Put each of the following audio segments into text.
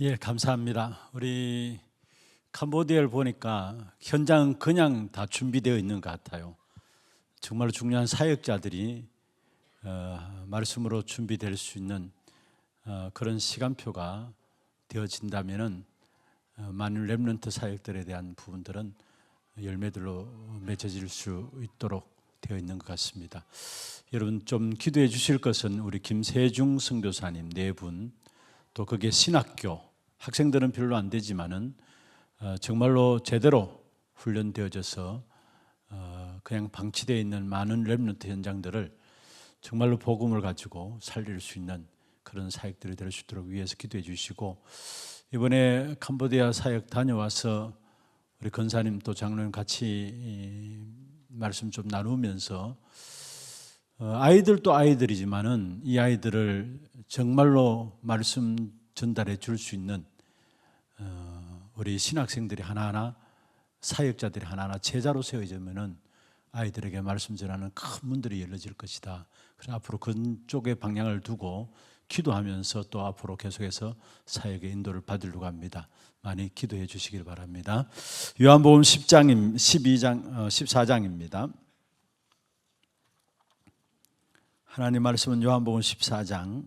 예, 감사합니다. 우리 캄보디아를 보니까 현장은 그냥 다 준비되어 있는 것 같아요. 정말 중요한 사역자들이 말씀으로 준비될 수 있는 그런 시간표가 되어진다면은 많은 렘넌트 사역들에 대한 부분들은 열매들로 맺어질 수 있도록 되어 있는 것 같습니다. 여러분 좀 기도해 주실 것은 우리 김세중 선교사님 4분, 또 그게 신학교 학생들은 별로 안 되지만은 정말로 제대로 훈련되어져서 그냥 방치되어 있는 많은 렘넌트 현장들을 정말로 복음을 가지고 살릴 수 있는 그런 사역들이 될 수 있도록 위해서 기도해 주시고, 이번에 캄보디아 사역 다녀와서 우리 권사님 또 장로님 같이 말씀 좀 나누면서 아이들도 아이들이지만은 이 아이들을 정말로 말씀 전달해 줄 수 있는 우리 신학생들이 하나하나, 사역자들이 하나하나 제자로 세워지면은 아이들에게 말씀 전하는 큰 문들이 열려질 것이다. 그래서 앞으로 그쪽에 방향을 두고 기도하면서 또 앞으로 계속해서 사역의 인도를 받으려고 합니다. 많이 기도해 주시길 바랍니다. 요한복음 14장입니다. 하나님 말씀은 요한복음 14장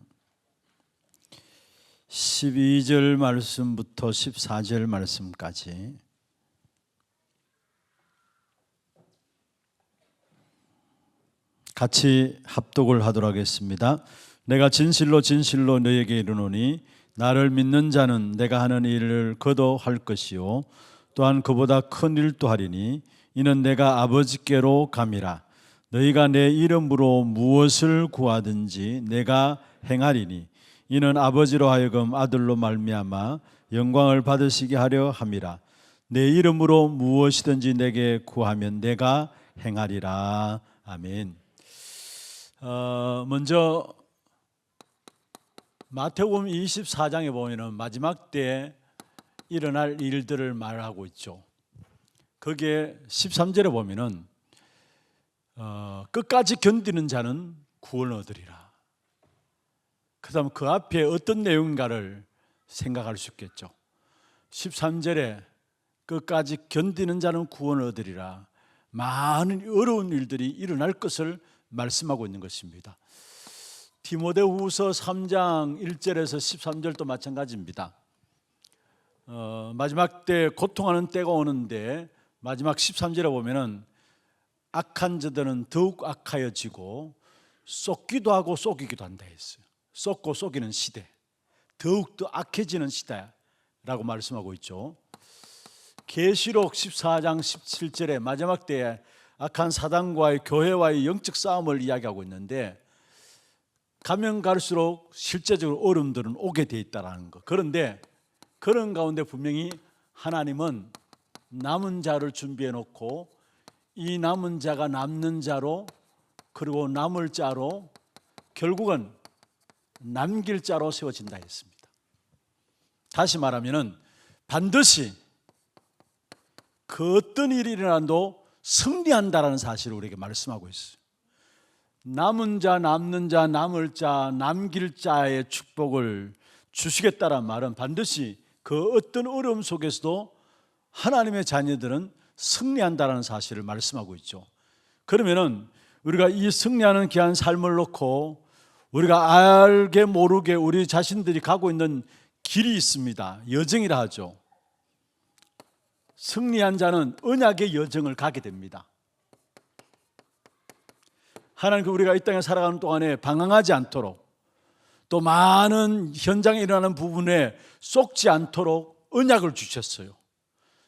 12절 말씀부터 14절 말씀까지 같이 합독을 하도록 하겠습니다. 내가 진실로 진실로 너에게 이르노니 나를 믿는 자는 내가 하는 일을 그도 할 것이요 또한 그보다 큰 일도 하리니 이는 내가 아버지께로 감이라. 너희가 내 이름으로 무엇을 구하든지 내가 행하리니 이는 아버지로 하여금 아들로 말미암아 영광을 받으시게 하려 함이라. 내 이름으로 무엇이든지 내게 구하면 내가 행하리라. 아멘. 먼저 마태복음 24장에 보면은 마지막 때 일어날 일들을 말하고 있죠. 거기에 13절에 보면은 끝까지 견디는 자는 구원을 얻으리라. 그 다음 그 앞에 어떤 내용인가를 생각할 수 있겠죠. 13절에 끝까지 견디는 자는 구원을 얻으리라. 많은 어려운 일들이 일어날 것을 말씀하고 있는 것입니다. 디모데후서 3장 1절에서 13절도 마찬가지입니다. 마지막 때 고통하는 때가 오는데 마지막 13절에 보면은 악한 자들은 더욱 악하여지고 쏟기도 하고 속이기도 한다 했어요. 쏟고 속이는 시대, 더욱더 악해지는 시대라고 말씀하고 있죠. 계시록 14장 17절에 마지막 때에 악한 사단과의 교회와의 영적 싸움을 이야기하고 있는데 가면 갈수록 실제적으로 어려움들은 오게 돼 있다는 것. 그런데 그런 가운데 분명히 하나님은 남은 자를 준비해 놓고 이 남은 자가 남는 자로, 그리고 남을 자로, 결국은 남길 자로 세워진다 했습니다. 다시 말하면 반드시 그 어떤 일이 일어나도 승리한다라는 사실을 우리에게 말씀하고 있어요. 남은 자, 남는 자, 남을 자, 남길 자의 축복을 주시겠다는 말은 반드시 그 어떤 어려움 속에서도 하나님의 자녀들은 승리한다는 사실을 말씀하고 있죠. 그러면은 우리가 이 승리하는 귀한 삶을 놓고 우리가 알게 모르게 우리 자신들이 가고 있는 길이 있습니다. 여정이라 하죠. 승리한 자는 언약의 여정을 가게 됩니다. 하나님 우리가 이 땅에 살아가는 동안에 방황하지 않도록, 또 많은 현장에 일어나는 부분에 쏙지 않도록 언약을 주셨어요.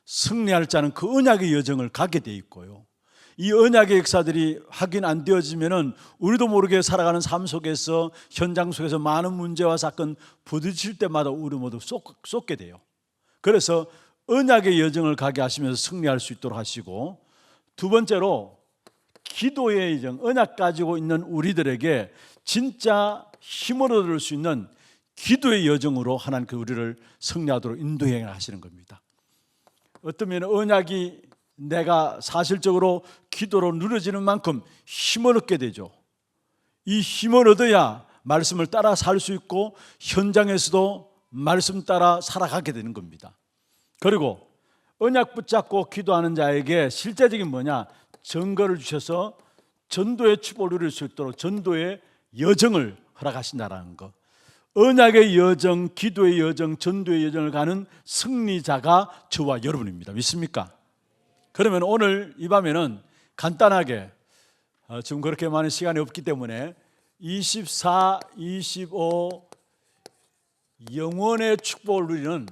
승리할 자는 그 언약의 여정을 가게 돼 있고요. 이 언약의 역사들이 확인 안 되어지면은 우리도 모르게 살아가는 삶 속에서, 현장 속에서 많은 문제와 사건 부딪힐 때마다 우리 모두 쏟게 돼요. 그래서 언약의 여정을 가게 하시면서 승리할 수 있도록 하시고, 두 번째로 기도의 여정, 언약 가지고 있는 우리들에게 진짜 힘을 얻을 수 있는 기도의 여정으로 하나님께서 우리를 승리하도록 인도해 하시는 겁니다. 어쩌면 언약이 내가 사실적으로 기도로 누려지는 만큼 힘을 얻게 되죠. 이 힘을 얻어야 말씀을 따라 살 수 있고 현장에서도 말씀 따라 살아가게 되는 겁니다. 그리고 언약 붙잡고 기도하는 자에게 실제적인 뭐냐? 증거를 주셔서 전도의 축복을 누릴 수 있도록 전도의 여정을 허락하신다라는 것. 언약의 여정, 기도의 여정, 전도의 여정을 가는 승리자가 저와 여러분입니다. 믿습니까? 그러면 오늘 이 밤에는 간단하게 지금 그렇게 많은 시간이 없기 때문에 24, 25 영원의 축복을 누리는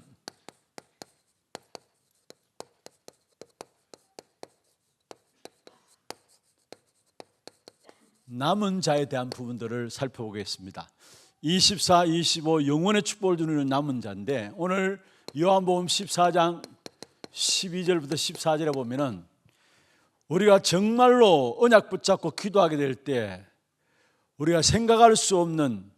남은 자에 대한 부분들을 살펴보겠습니다. 24, 25 영원의 축복을 누리는 남은 자인데 오늘 요한복음 14장 12절부터 14절에 보면은 우리가 정말로 언약 붙잡고 기도하게 될 때 우리가 생각할 수 없는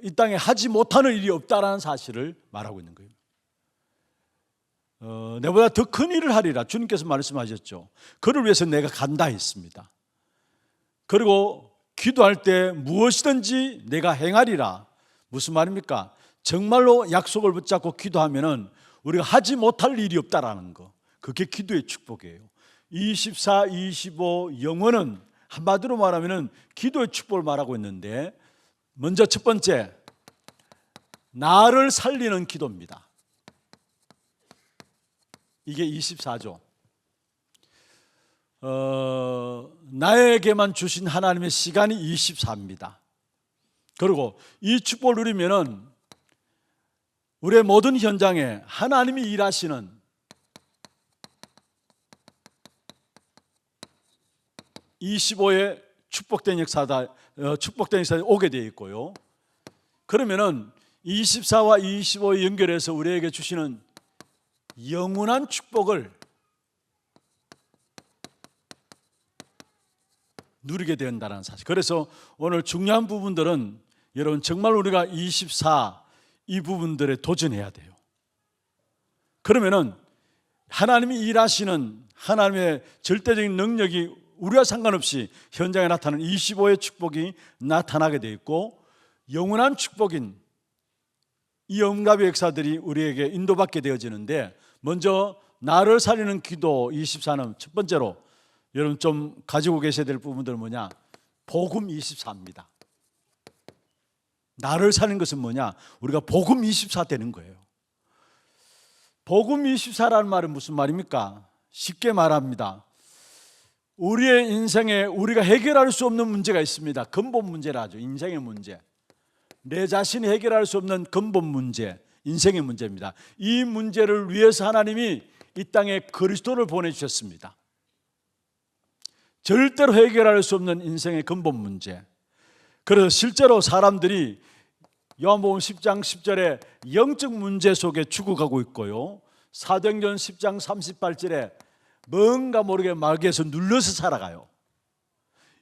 이 땅에 하지 못하는 일이 없다라는 사실을 말하고 있는 거예요. 내보다 더 큰 일을 하리라 주님께서 말씀하셨죠. 그를 위해서 내가 간다 했습니다. 그리고 기도할 때 무엇이든지 내가 행하리라. 무슨 말입니까? 정말로 약속을 붙잡고 기도하면은 우리가 하지 못할 일이 없다라는 거. 그게 기도의 축복이에요. 24, 25 영원은 한마디로 말하면은 기도의 축복을 말하고 있는데 먼저 첫 번째 나를 살리는 기도입니다. 이게 24죠. 나에게만 주신 하나님의 시간이 24입니다. 그리고 이 축복을 누리면은 우리의 모든 현장에 하나님이 일하시는 (25의) 축복된 역사다. 축복된 역사에 오게 되어 있고요. 그러면은 24와 25에 연결해서 우리에게 주시는 영원한 축복을 누리게 된다는 사실. 그래서 오늘 중요한 부분들은 여러분 정말 우리가 24 이 부분들에 도전해야 돼요. 그러면은 하나님이 일하시는 하나님의 절대적인 능력이 우리와 상관없이 현장에 나타나는 25의 축복이 나타나게 되어 있고 영원한 축복인 이 응답의 역사들이 우리에게 인도받게 되어지는데 먼저 나를 살리는 기도 24는 첫 번째로 여러분 좀 가지고 계셔야 될 부분들은 뭐냐? 복음 24입니다. 나를 사는 것은 뭐냐? 우리가 복음 24 되는 거예요. 복음 24라는 말은 무슨 말입니까? 쉽게 말합니다. 우리의 인생에 우리가 해결할 수 없는 문제가 있습니다. 근본 문제라 하죠. 인생의 문제. 내 자신이 해결할 수 없는 근본 문제, 인생의 문제입니다. 이 문제를 위해서 하나님이 이 땅에 그리스도를 보내주셨습니다. 절대로 해결할 수 없는 인생의 근본 문제. 그래서 실제로 사람들이 요한복음 10장 10절에 영적 문제 속에 죽어가고 있고요, 사도행전 10장 38절에 뭔가 모르게 마귀에서 눌려서 살아가요.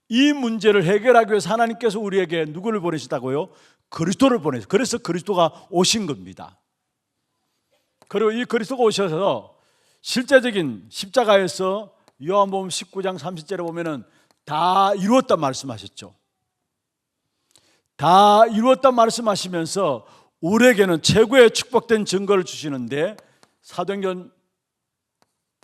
이 문제를 해결하기 위해서 하나님께서 우리에게 누구를 보내시다고요? 그리스도를 보내셨어요. 그래서 그리스도가 오신 겁니다. 그리고 이 그리스도가 오셔서 실제적인 십자가에서 요한복음 19장 30절에 보면은 다 이루었다 말씀하셨죠. 다 이루었다 말씀하시면서 우리에게는 최고의 축복된 증거를 주시는데 사도행전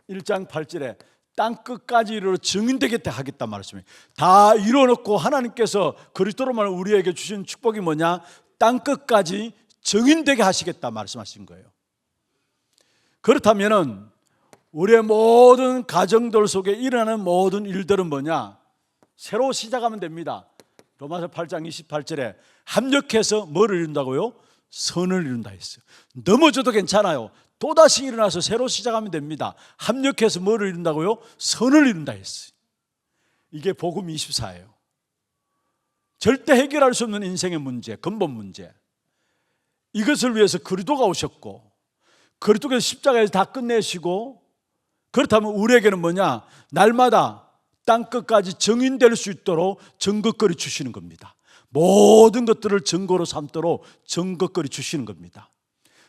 1장 8절에 땅 끝까지 이르러 증인되겠다 하겠다 말씀이에요. 다 이루어놓고 하나님께서 그리스도로만 우리에게 주신 축복이 뭐냐? 땅 끝까지 증인되게 하시겠다 말씀하신 거예요. 그렇다면은 우리의 모든 가정들 속에 일어나는 모든 일들은 뭐냐? 새로 시작하면 됩니다. 로마서 8장 28절에 합력해서 뭐를 이룬다고요? 선을 이룬다 했어요. 넘어져도 괜찮아요. 또다시 일어나서 새로 시작하면 됩니다. 합력해서 뭐를 이룬다고요? 선을 이룬다 했어요. 이게 복음 24예요. 절대 해결할 수 없는 인생의 문제, 근본 문제. 이것을 위해서 그리스도가 오셨고 그리스도께서 십자가에서 다 끝내시고, 그렇다면 우리에게는 뭐냐? 날마다 땅끝까지 증인될 수 있도록 증거거리 주시는 겁니다. 모든 것들을 증거로 삼도록 증거거리 주시는 겁니다.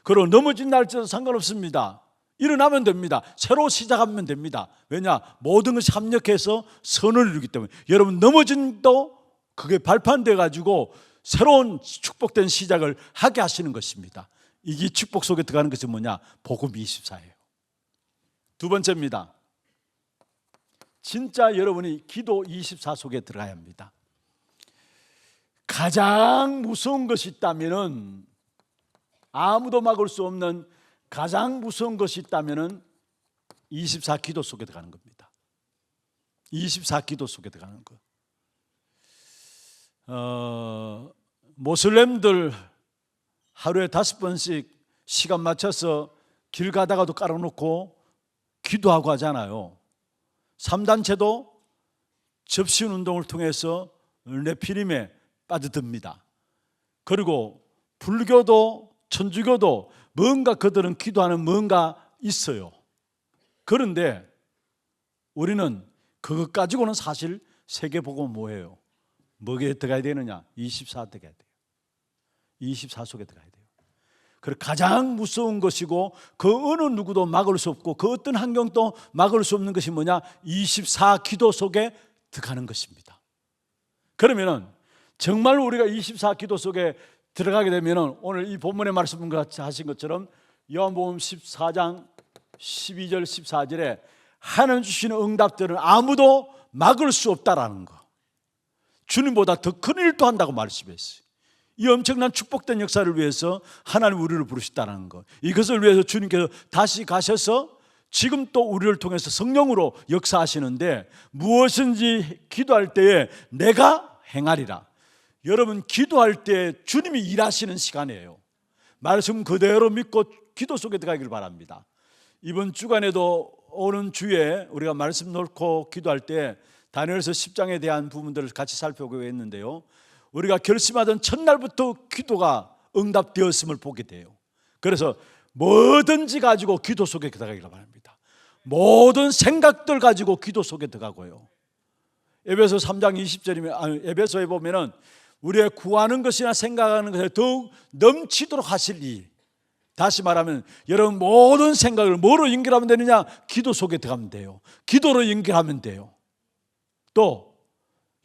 그리고 넘어진 날짜도 상관없습니다. 일어나면 됩니다. 새로 시작하면 됩니다. 왜냐? 모든 것이 합력해서 선을 이루기 때문에. 여러분 넘어진도 그게 발판돼 가지고 새로운 축복된 시작을 하게 하시는 것입니다. 이게 축복 속에 들어가는 것이 뭐냐? 복음 24예요. 두 번째입니다. 진짜 여러분이 기도 24 속에 들어가야 합니다. 가장 무서운 것이 있다면은, 아무도 막을 수 없는 가장 무서운 것이 있다면은 24 기도 속에 들어가는 겁니다. 24 기도 속에 들어가는 것. 모슬렘들 하루에 5번씩 시간 맞춰서 길 가다가도 깔아놓고 기도하고 하잖아요. 3단체도 접시운 운동을 통해서 네피림에 빠져듭니다. 그리고 불교도 천주교도 뭔가 그들은 기도하는 뭔가 있어요. 그런데 우리는 그것 가지고는 사실 세계복음은 뭐예요? 뭐에 들어가야 되느냐? 24 들어가야 돼요. 24 속에 들어가야 돼요. 그리고 가장 무서운 것이고 그 어느 누구도 막을 수 없고 그 어떤 환경도 막을 수 없는 것이 뭐냐? 24 기도 속에 들어가는 것입니다. 그러면은 정말 우리가 24 기도 속에 들어가게 되면은 오늘 이 본문의 말씀 하신 것처럼 요한복음 14장 12절 14절에 하나님 주시는 응답들은 아무도 막을 수 없다라는 거. 주님보다 더 큰 일도 한다고 말씀했어요. 이 엄청난 축복된 역사를 위해서 하나님 우리를 부르셨다는 것, 이것을 위해서 주님께서 다시 가셔서 지금 또 우리를 통해서 성령으로 역사하시는데 무엇인지 기도할 때에 내가 행하리라. 여러분, 기도할 때 주님이 일하시는 시간이에요. 말씀 그대로 믿고 기도 속에 들어가기를 바랍니다. 이번 주간에도 오는 주에 우리가 말씀 놓고 기도할 때 다니엘서 10장에 대한 부분들을 같이 살펴보고 했는데요, 우리가 결심하던 첫날부터 기도가 응답되었음을 보게 돼요. 그래서 뭐든지 가지고 기도 속에 들어가기를 바랍니다. 모든 생각들 가지고 기도 속에 들어가고요. 에베소 3장 20절이면 에베소에 보면은 우리의 구하는 것이나 생각하는 것에 더욱 넘치도록 하실 일. 다시 말하면 여러분 모든 생각을 뭐로 연결하면 되느냐? 기도 속에 들어가면 돼요. 기도로 연결하면 돼요. 또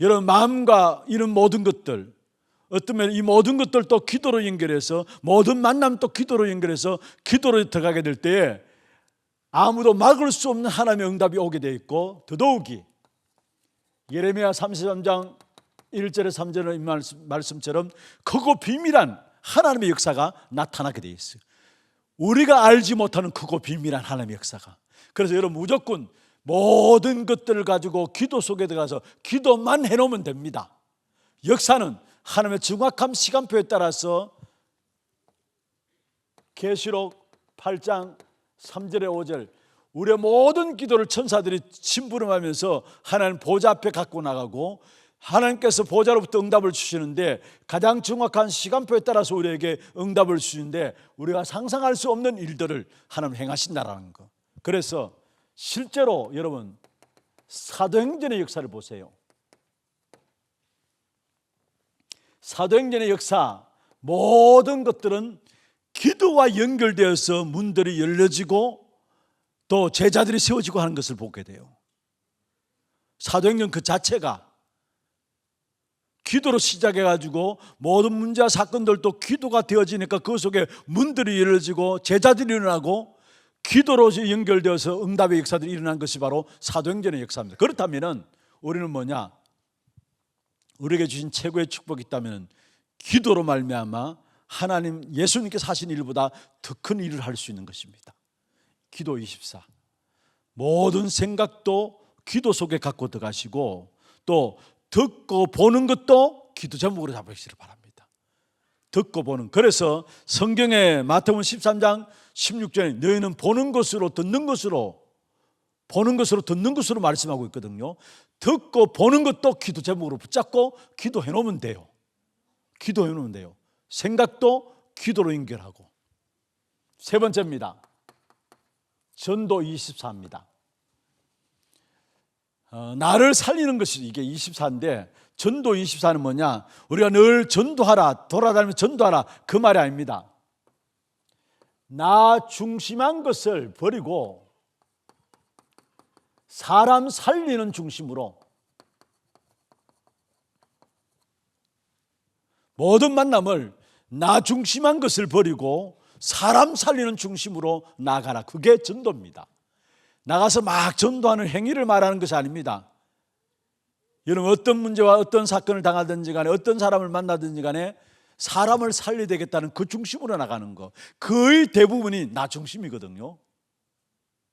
여러분 마음과 이런 모든 것들, 어쩌면 이 모든 것들도 기도로 연결해서 모든 만남 또 기도로 연결해서 기도로 들어가게 될 때에 아무도 막을 수 없는 하나님의 응답이 오게 되어 있고, 더더욱이 예레미야 33장 1절에 3절의 말씀처럼 크고 비밀한 하나님의 역사가 나타나게 되어 있어요. 우리가 알지 못하는 크고 비밀한 하나님의 역사가. 그래서 여러분 무조건 모든 것들을 가지고 기도 속에 들어가서 기도만 해놓으면 됩니다. 역사는 하나님의 정확한 시간표에 따라서 계시록 8장 3절에 5절 우리의 모든 기도를 천사들이 심부름하면서 하나님 보좌 앞에 갖고 나가고 하나님께서 보좌로부터 응답을 주시는데 가장 정확한 시간표에 따라서 우리에게 응답을 주시는데 우리가 상상할 수 없는 일들을 하나님 행하신다라는 거. 그래서 실제로 여러분 사도행전의 역사를 보세요. 사도행전의 역사 모든 것들은 기도와 연결되어서 문들이 열려지고 또 제자들이 세워지고 하는 것을 보게 돼요. 사도행전 그 자체가 기도로 시작해가지고 모든 문제와 사건들도 기도가 되어지니까 그 속에 문들이 열려지고 제자들이 일어나고 기도로 연결되어서 응답의 역사들이 일어난 것이 바로 사도행전의 역사입니다. 그렇다면 우리는 뭐냐? 우리에게 주신 최고의 축복이 있다면 기도로 말미암아 하나님 예수님께서 하신 일보다 더 큰 일을 할 수 있는 것입니다. 기도 24 모든 생각도 기도 속에 갖고 들어가시고 또 듣고 보는 것도 기도 제목으로 잡으시기를 바랍니다. 듣고 보는. 그래서 성경에 마태복음 13장 16절에 너희는 보는 것으로 듣는 것으로 보는 것으로 듣는 것으로 말씀하고 있거든요. 듣고 보는 것도 기도 제목으로 붙잡고 기도해 놓으면 돼요. 기도해 놓으면 돼요. 생각도 기도로 연결하고. 세 번째입니다. 전도 24입니다. 나를 살리는 것이 이게 24인데 전도 24는 뭐냐? 우리가 늘 전도하라, 돌아다니면서 전도하라 그 말이 아닙니다. 나 중심한 것을 버리고 사람 살리는 중심으로 모든 만남을 나 중심한 것을 버리고 사람 살리는 중심으로 나가라. 그게 전도입니다. 나가서 막 전도하는 행위를 말하는 것이 아닙니다. 여러분, 어떤 문제와 어떤 사건을 당하든지 간에 어떤 사람을 만나든지 간에 사람을 살려야 되겠다는 그 중심으로 나가는 거, 거의 대부분이 나 중심이거든요.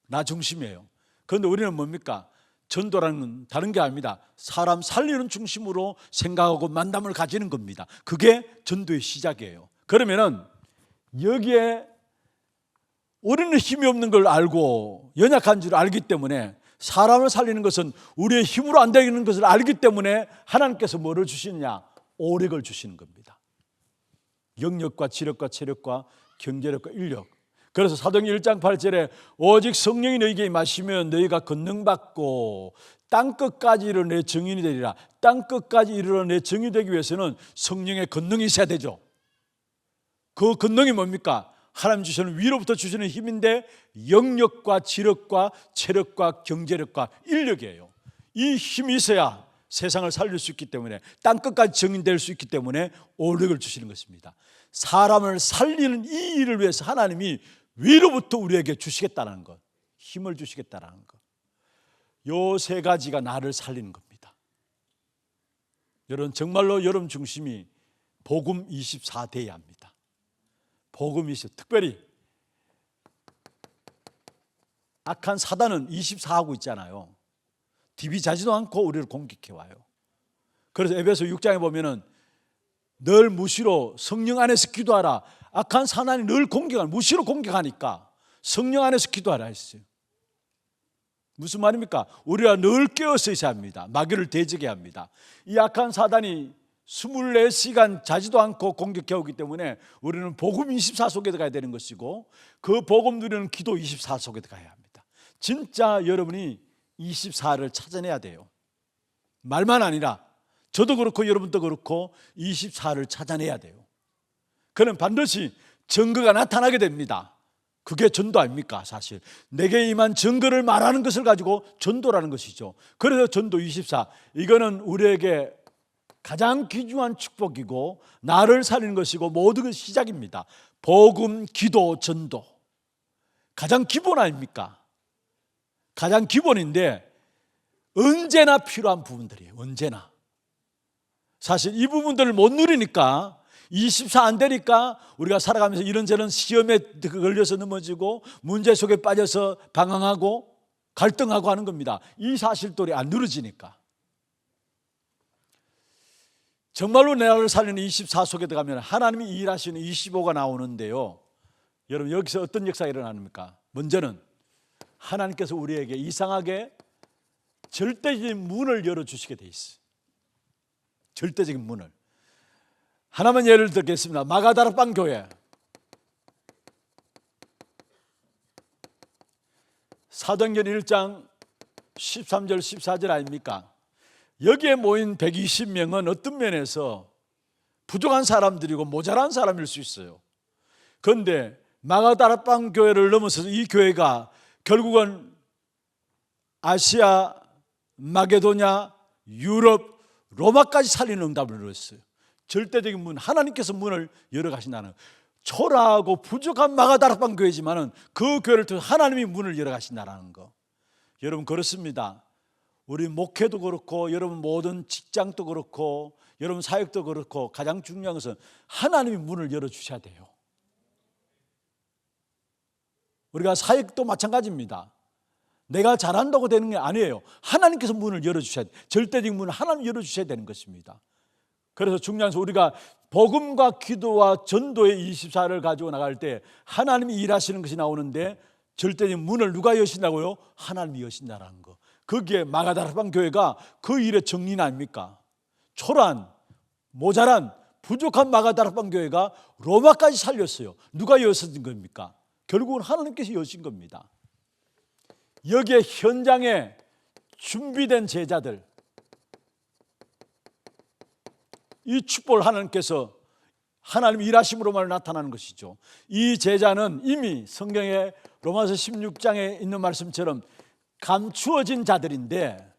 나 중심이에요. 그런데 우리는 뭡니까? 전도라는 건 다른 게 아닙니다. 사람 살리는 중심으로 생각하고 만남을 가지는 겁니다. 그게 전도의 시작이에요. 그러면은 여기에 우리는 힘이 없는 걸 알고 연약한 줄 알기 때문에, 사람을 살리는 것은 우리의 힘으로 안 되는 것을 알기 때문에 하나님께서 뭐를 주시느냐? 오력을 주시는 겁니다. 영력과 지력과 체력과 경제력과 인력. 그래서 사도행전 1장 8절에 오직 성령이 너희에게 임하시면 너희가 권능받고 땅끝까지 이르러 내 증인이 되리라. 땅끝까지 이르러 내 증인이 되기 위해서는 성령의 권능이 있어야 되죠. 그 권능이 뭡니까? 하나님 주시는, 위로부터 주시는 힘인데 영력과 지력과 체력과 경제력과 인력이에요. 이 힘이 있어야 세상을 살릴 수 있기 때문에, 땅끝까지 증인될 수 있기 때문에 오력을 주시는 것입니다. 사람을 살리는 이 일을 위해서 하나님이 위로부터 우리에게 주시겠다는 것, 힘을 주시겠다는 것, 요 세 가지가 나를 살리는 겁니다. 여러분, 정말로 여러분 중심이 복음 24 돼야 합니다. 복음 24, 특별히 악한 사단은 24하고 있잖아요. 디비자지도 않고 우리를 공격해와요. 그래서 에베소 6장에 보면은 늘 무시로 성령 안에서 기도하라. 악한 사단이 늘 무시로 공격하니까 성령 안에서 기도하라 했어요. 무슨 말입니까? 우리가 늘 깨어서 있어야 합니다. 마귀를 대적해야 합니다. 이 악한 사단이 24시간 자지도 않고 공격해 오기 때문에 우리는 복음 24 속에 들어가야 되는 것이고, 그 복음 누리는 기도 24 속에 들어가야 합니다. 진짜 여러분이 24를 찾아내야 돼요. 말만 아니라 저도 그렇고 여러분도 그렇고 24를 찾아내야 돼요. 그는 반드시 증거가 나타나게 됩니다. 그게 전도 아닙니까? 사실 내게 임한 증거를 말하는 것을 가지고 전도라는 것이죠. 그래서 전도 24, 이거는 우리에게 가장 귀중한 축복이고 나를 살리는 것이고 모든 것이 시작입니다. 복음, 기도, 전도, 가장 기본 아닙니까? 가장 기본인데 언제나 필요한 부분들이에요. 언제나. 사실 이 부분들을 못 누리니까, 24 안 되니까 우리가 살아가면서 이런저런 시험에 걸려서 넘어지고 문제 속에 빠져서 방황하고 갈등하고 하는 겁니다. 이 사실들이 안 누려지니까. 정말로 나를 살리는 24 속에 들어가면 하나님이 일하시는 25가 나오는데요. 여러분, 여기서 어떤 역사가 일어납니까? 먼저는 하나님께서 우리에게 이상하게 절대적인 문을 열어주시게 돼 있어요. 절대적인 문을. 하나만 예를 들겠습니다. 마가다락방 교회, 사도행전 1장 13절 14절 아닙니까? 여기에 모인 120명은 어떤 면에서 부족한 사람들이고 모자란 사람일 수 있어요. 그런데 마가다락방 교회를 넘어서서 이 교회가 결국은 아시아, 마게도냐, 유럽, 로마까지 살리는 응답을 이뤘어요. 절대적인 문, 하나님께서 문을 열어가신다는, 초라하고 부족한 마가다락방 교회지만은 그 교회를 통해 하나님이 문을 열어가신다는 거. 여러분, 그렇습니다. 우리 목회도 그렇고 여러분 모든 직장도 그렇고 여러분 사역도 그렇고 가장 중요한 것은 하나님이 문을 열어주셔야 돼요. 우리가 사역도 마찬가지입니다. 내가 잘한다고 되는 게 아니에요. 하나님께서 문을 열어주셔야 돼요. 절대적인 문을 하나님 열어주셔야 되는 것입니다. 그래서 중요한 것은 우리가 복음과 기도와 전도의 24를 가지고 나갈 때 하나님이 일하시는 것이 나오는데, 절대적인 문을 누가 여신다고요? 하나님이 여신다는 거. 거기에 마가다락방 교회가 그 일의 정리는 아닙니까? 초라한, 모자란, 부족한 마가다락방 교회가 로마까지 살렸어요. 누가 여신 겁니까? 결국은 하나님께서 여신 겁니다. 여기에 현장에 준비된 제자들, 이 축복을 하나님께서 하나님 일하심으로만 나타나는 것이죠. 이 제자는 이미 성경의 로마서 16장에 있는 말씀처럼 감추어진 자들인데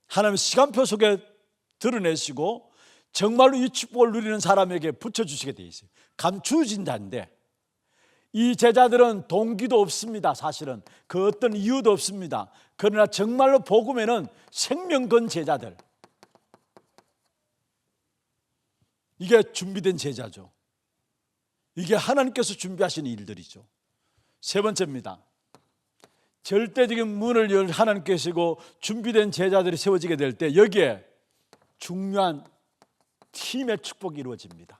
하나님의 시간표 속에 드러내시고 정말로 이 축복을 누리는 사람에게 붙여주시게 돼 있어요. 감추어진 자인데, 이 제자들은 동기도 없습니다. 사실은 그 어떤 이유도 없습니다. 그러나 정말로 복음에는 생명 건 제자들, 이게 준비된 제자죠. 이게 하나님께서 준비하신 일들이죠. 세 번째입니다. 절대적인 문을 열 하나님께서고 준비된 제자들이 세워지게 될 때 여기에 중요한 팀의 축복이 이루어집니다.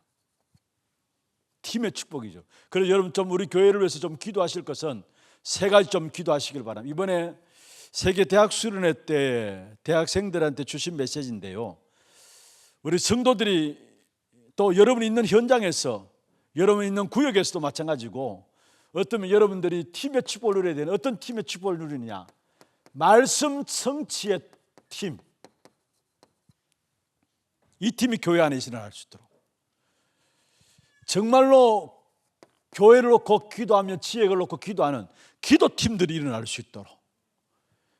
팀의 축복이죠. 그래서 여러분 좀 우리 교회를 위해서 좀 기도하실 것은 세 가지 좀 기도하시길 바랍니다. 이번에 세계 대학 수련회 때 대학생들한테 주신 메시지인데요, 우리 성도들이 또 여러분이 있는 현장에서, 여러분이 있는 구역에서도 마찬가지고, 어쩌면 여러분들이 팀의 축복을 누려야 되는, 어떤 팀의 축복을 누리느냐, 말씀 성취의 팀, 이 팀이 교회 안에 일어날 수 있도록, 정말로 교회를 놓고 기도하며 지혜를 놓고 기도하는 기도팀들이 일어날 수 있도록,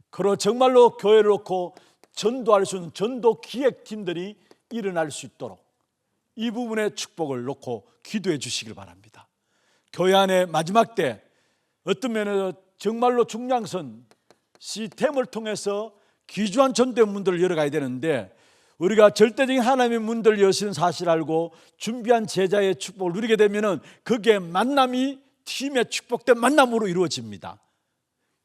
그리고 정말로 교회를 놓고 전도할 수 있는 전도 기획팀들이 일어날 수 있도록 이 부분의 축복을 놓고 기도해 주시길 바랍니다. 교회 안에 마지막 때 어떤 면에서 정말로 중량선 시스템을 통해서 귀중한 전도의 문들을 열어가야 되는데, 우리가 절대적인 하나님의 문들을 여시는 사실을 알고 준비한 제자의 축복을 누리게 되면 그게 만남이 팀의 축복된 만남으로 이루어집니다.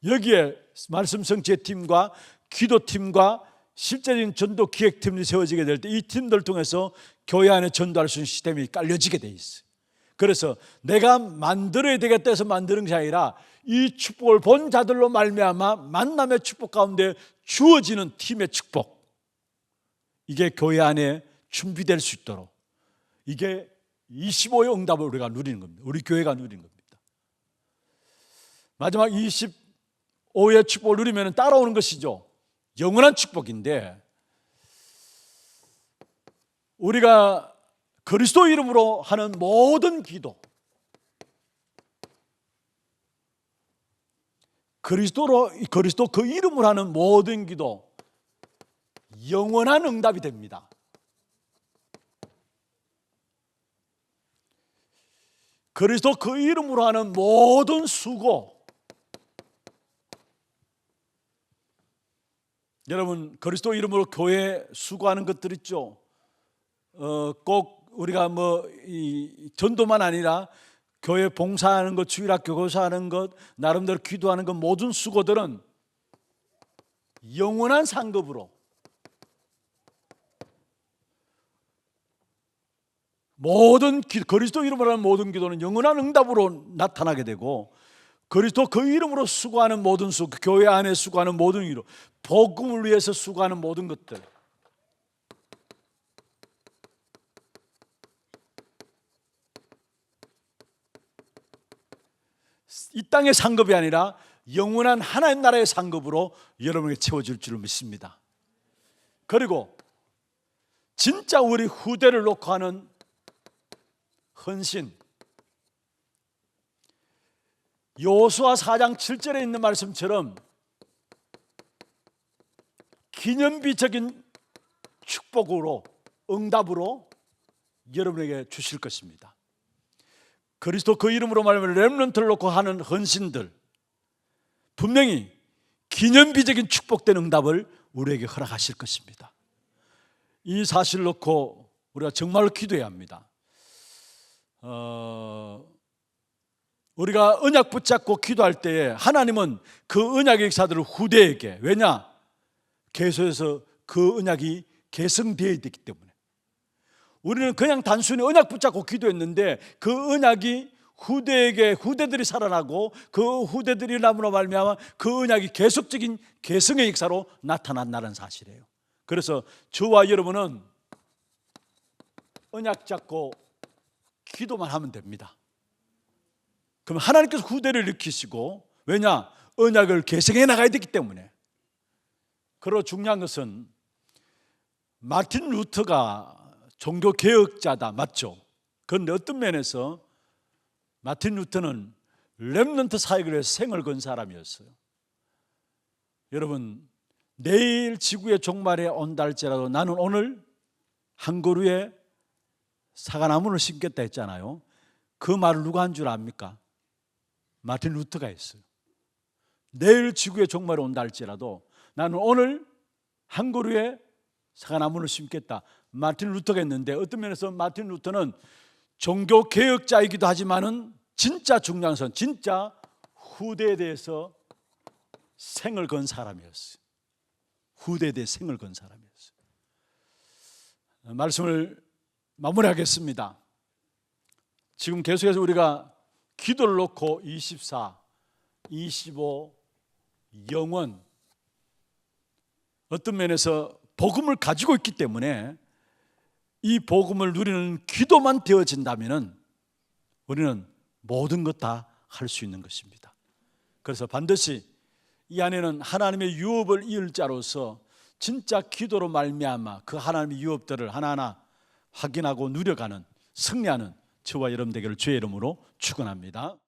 여기에 말씀 성취의 팀과 기도팀과 실제적인 전도 기획팀이 세워지게 될 때 이 팀들을 통해서 교회 안에 전도할 수 있는 시스템이 깔려지게 돼 있어요. 그래서 내가 만들어야 되겠다 해서 만드는 것이 아니라 이 축복을 본 자들로 말미암아 만남의 축복 가운데 주어지는 팀의 축복, 이게 교회 안에 준비될 수 있도록, 이게 25의 응답을 우리가 누리는 겁니다. 우리 교회가 누리는 겁니다. 마지막 25의 축복을 누리면 따라오는 것이죠. 영원한 축복인데, 우리가 그리스도 이름으로 하는 모든 기도, 그리스도 그 이름으로 하는 모든 기도, 영원한 응답이 됩니다. 그리스도 그 이름으로 하는 모든 수고, 여러분 그리스도 이름으로 교회 수고하는 것들 있죠. 꼭 우리가 이 전도만 아니라 교회 봉사하는 것, 주일학교 교사하는 것, 나름대로 기도하는 것, 모든 수고들은 영원한 상급으로, 모든 그리스도 이름으로 하는 모든 기도는 영원한 응답으로 나타나게 되고, 그리스도 그 이름으로 수고하는 모든 교회 안에 수고하는 모든 일, 복음을 위해서 수고하는 모든 것들, 이 땅의 상급이 아니라 영원한 하나님 나라의 상급으로 여러분에게 채워질 줄 믿습니다. 그리고 진짜 우리 후대를 놓고 하는 헌신, 여호수아 4장 7절에 있는 말씀처럼 기념비적인 축복으로, 응답으로 여러분에게 주실 것입니다. 그리스도 그 이름으로 말하면 렘넌트를 놓고 하는 헌신들, 분명히 기념비적인 축복된 응답을 우리에게 허락하실 것입니다. 이 사실을 놓고 우리가 정말로 기도해야 합니다. 우리가 언약 붙잡고 기도할 때에 하나님은 그 언약의 역사들을 후대에게, 왜냐? 계속해서 그 언약이 계승되어야 되기 때문에. 우리는 그냥 단순히 언약 붙잡고 기도했는데 그 언약이 후대에게, 후대들이 살아나고 그 후대들이 남으로 말미암아 그 언약이 계속적인 계승의 역사로 나타난다는 사실이에요. 그래서 저와 여러분은 언약 잡고 기도만 하면 됩니다. 그럼 하나님께서 후대를 일으키시고, 왜냐? 언약을 계승해 나가야 되기 때문에. 그리고 중요한 것은 마틴 루터가 종교개혁자다, 맞죠? 그런데 어떤 면에서 마틴 루터는 렘넌트 사역을 위해서 생을 건 사람이었어요. 여러분, 내일 지구의 종말에 온다 할지라도 나는 오늘 한 그루에 사과나무를 심겠다 했잖아요. 그 말을 누가 한 줄 압니까? 마틴 루터가 했어요. 내일 지구에 종말이 온다 할지라도 나는 오늘 한 그루에 사과나무를 심겠다. 마틴 루터가 했는데, 어떤 면에서 마틴 루터는 종교 개혁자이기도 하지만은 진짜 중요한 선, 진짜 후대에 대해서 생을 건 사람이었어요. 후대에 대해 생을 건 사람이었어요. 말씀을 마무리하겠습니다. 지금 계속해서 우리가 기도를 놓고 24, 25, 영원, 어떤 면에서 복음을 가지고 있기 때문에 이 복음을 누리는 기도만 되어진다면 우리는 모든 것 다 할 수 있는 것입니다. 그래서 반드시 이 안에는 하나님의 유업을 이을 자로서 진짜 기도로 말미암아 그 하나님의 유업들을 하나하나 확인하고 누려가는, 승리하는 저와 여러분 되기를 주의 이름으로 축원합니다.